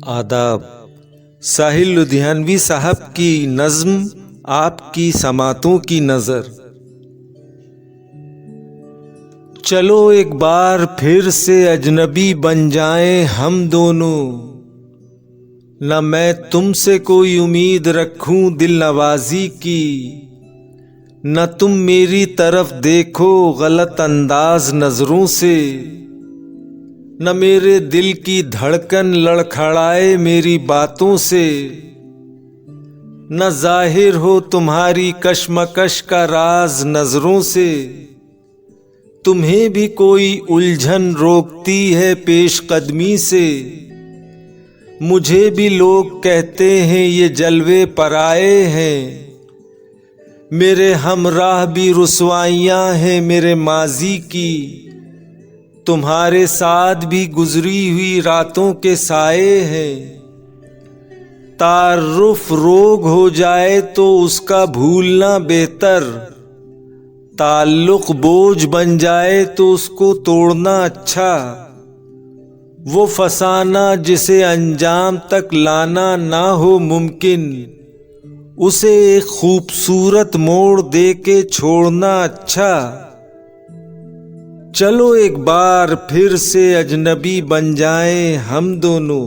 आदाब। साहिल लुधियानवी साहब की नज़्म आपकी समातों की नज़र। चलो एक बार फिर से अजनबी बन जाएं हम दोनों, न मैं तुमसे कोई उम्मीद रखूं दिल नवाजी की, न तुम मेरी तरफ देखो गलत अंदाज नजरों से, न मेरे दिल की धड़कन लड़खड़ाए मेरी बातों से, न जाहिर हो तुम्हारी कशमकश का राज नजरों से। तुम्हें भी कोई उलझन रोकती है पेशकदमी से, मुझे भी लोग कहते हैं ये जलवे पराए हैं, मेरे हमराह भी रुसवाइयाँ हैं मेरे माजी की, तुम्हारे साथ भी गुजरी हुई रातों के साए हैं। तारुफ रोग हो जाए तो उसका भूलना बेहतर, ताल्लुक बोझ बन जाए तो उसको तोड़ना अच्छा, वो फसाना जिसे अंजाम तक लाना ना हो मुमकिन, उसे एक खूबसूरत मोड़ दे के छोड़ना अच्छा। चलो एक बार फिर से अजनबी बन जाएं हम दोनों,